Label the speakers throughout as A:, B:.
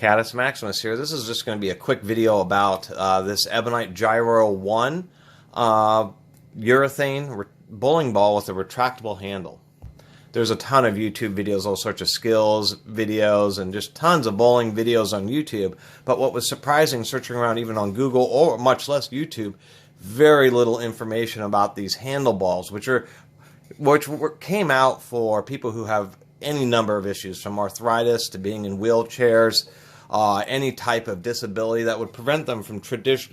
A: Catus Maximus here. This is just going to be a quick video about this Ebonite Gyro 1 urethane bowling ball with a retractable handle. There's a ton of YouTube videos, all sorts of skills videos, and just tons of bowling videos on YouTube. But what was surprising, searching around even on Google or much less YouTube, very little information about these handleballs, which came out for people who have any number of issues, from arthritis to being in wheelchairs, any type of disability that would prevent them from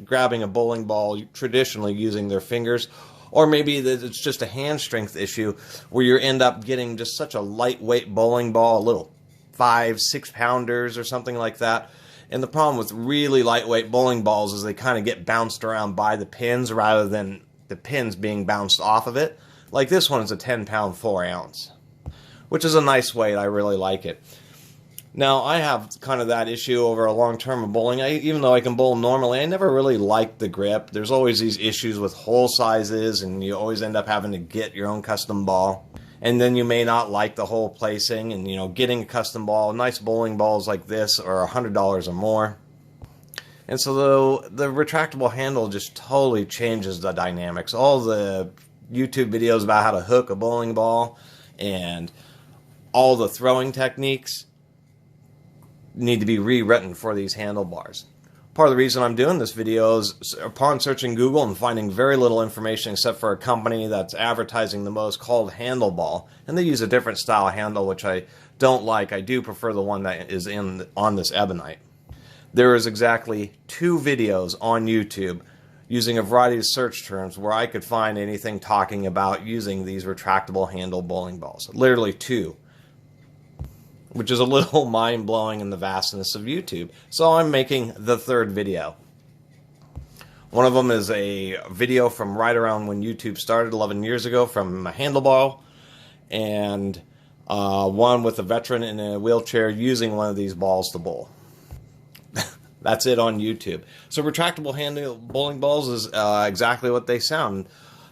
A: grabbing a bowling ball traditionally using their fingers, or maybe that it's just a hand strength issue where you end up getting just such a lightweight bowling ball, a little 5-6 pounders or something like that. And the problem with really lightweight bowling balls is they kind of get bounced around by the pins rather than the pins being bounced off of it. Like this one is a 10-pound 4-ounce, which is a nice weight. I really like it. Now, I have kind of that issue over a long term of bowling. Even though I can bowl normally, I never really liked the grip. There's always these issues with hole sizes, and you always end up having to get your own custom ball. And then you may not like the hole placing, and getting a custom ball, nice bowling balls like this are $100 or more. And so the retractable handle just totally changes the dynamics. All the YouTube videos about how to hook a bowling ball and all the throwing techniques need to be rewritten for these handlebars. Part of the reason I'm doing this video is upon searching Google and finding very little information except for a company that's advertising the most called Handleball, and they use a different style handle which I don't like. I do prefer the one that is on this Ebonite. There is exactly 2 videos on YouTube using a variety of search terms where I could find anything talking about using these retractable handle bowling balls. Literally 2. Which is a little mind-blowing in the vastness of YouTube. So I'm making the 3rd video. One of them is a video from right around when YouTube started 11 years ago from a handleball, and one with a veteran in a wheelchair using one of these balls to bowl. That's it on YouTube. So retractable handle bowling balls is exactly what they sound.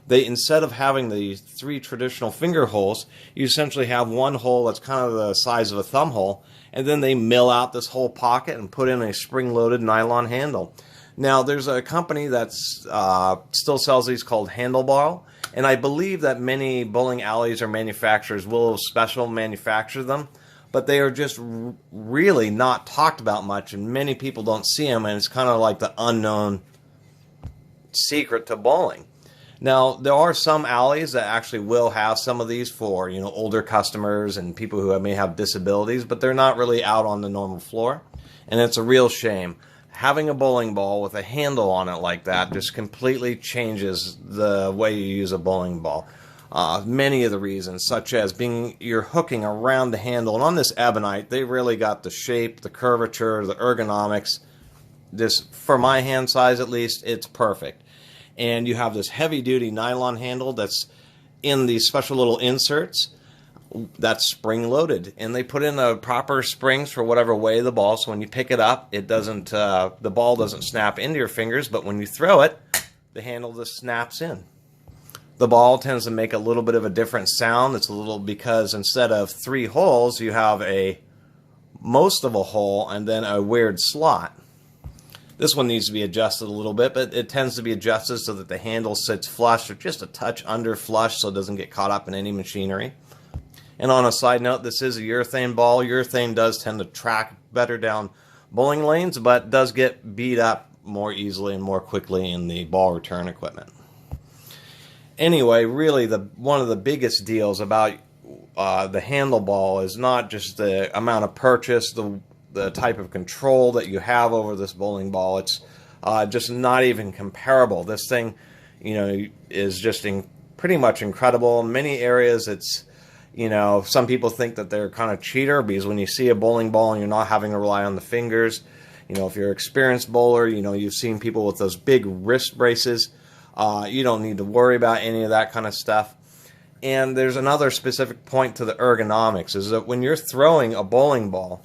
A: Instead of having the 3 traditional finger holes, you essentially have one hole that's kind of the size of a thumb hole, and then they mill out this whole pocket and put in a spring-loaded nylon handle. Now, there's a company that still sells these called Handleball, and I believe that many bowling alleys or manufacturers will special manufacture them, but they are just really not talked about much, and many people don't see them, and it's kind of like the unknown secret to bowling. Now, there are some alleys that actually will have some of these for, older customers and people who may have disabilities, but they're not really out on the normal floor, and it's a real shame. Having a bowling ball with a handle on it like that just completely changes the way you use a bowling ball. Many of the reasons, such as you're hooking around the handle, and on this Ebonite, they really got the shape, the curvature, the ergonomics. For my hand size at least, it's perfect. And you have this heavy-duty nylon handle that's in these special little inserts that's spring-loaded, and they put in the proper springs for whatever way the ball. So when you pick it up, the ball doesn't snap into your fingers, but when you throw it, the handle just snaps in. The ball tends to make a little bit of a different sound. It's because instead of 3 holes, you have most of a hole and then a weird slot. This one needs to be adjusted a little bit, but it tends to be adjusted so that the handle sits flush or just a touch under flush so it doesn't get caught up in any machinery. And on a side note, this is a urethane ball. Urethane does tend to track better down bowling lanes, but does get beat up more easily and more quickly in the ball return equipment. Anyway, really one of the biggest deals about the handleball is not just the amount of purchase, the type of control that you have over this bowling ball. It's just not even comparable. This thing, is just pretty much incredible. In many areas, it's, some people think that they're kind of cheater, because when you see a bowling ball and you're not having to rely on the fingers, if you're an experienced bowler, you've seen people with those big wrist braces. You don't need to worry about any of that kind of stuff. And there's another specific point to the ergonomics, is that when you're throwing a bowling ball,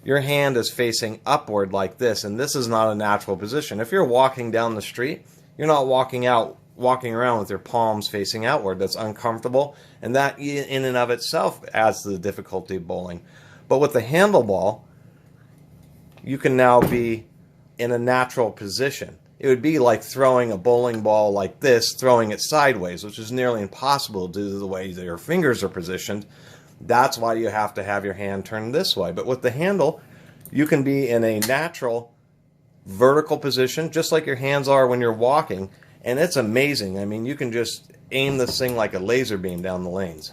A: your hand is facing upward like this, and this is not a natural position. If you're walking down the street, you're not walking around with your palms facing outward. That's uncomfortable, and that in and of itself adds to the difficulty of bowling. But with the handleball, you can now be in a natural position. It would be like throwing a bowling ball like this, throwing it sideways, which is nearly impossible due to the way that your fingers are positioned. That's why you have to have your hand turned this way. But with the handle, you can be in a natural vertical position, just like your hands are when you're walking, and it's amazing. I mean, you can just aim this thing like a laser beam down the lanes.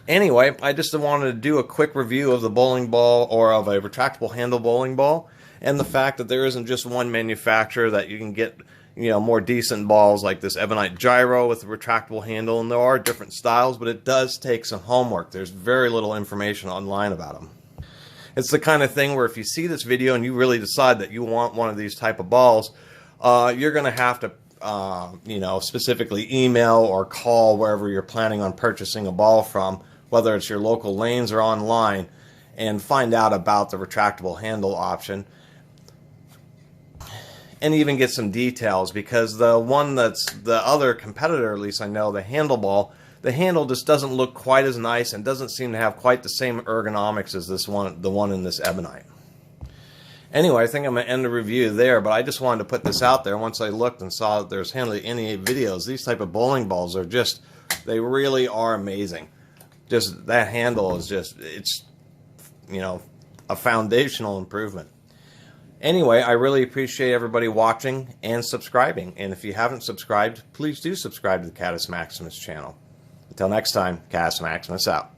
A: Anyway, I just wanted to do a quick review of the bowling ball, or of a retractable handle bowling ball, and the fact that there isn't just one manufacturer that you can get, you know, more decent balls like this Ebonite Gyro with a retractable handle, and there are different styles, but it does take some homework. There's very little information online about them. It's the kind of thing where if you see this video and you really decide that you want one of these type of balls, you're going to have to you know, specifically email or call wherever you're planning on purchasing a ball from, whether it's your local lanes or online, and find out about the retractable handle option, and even get some details, because the one that's the other competitor, at least I know, the handle just doesn't look quite as nice and doesn't seem to have quite the same ergonomics as this one, the one in this Ebonite. Anyway, I think I'm going to end the review there, but I just wanted to put this out there. Once I looked and saw that there's hardly any videos, these type of bowling balls are just, they really are amazing. Just that handle is just, it's, you know, a foundational improvement. Anyway, I really appreciate everybody watching and subscribing. And if you haven't subscribed, please do subscribe to the Catus Maximus channel. Until next time, Catus Maximus out.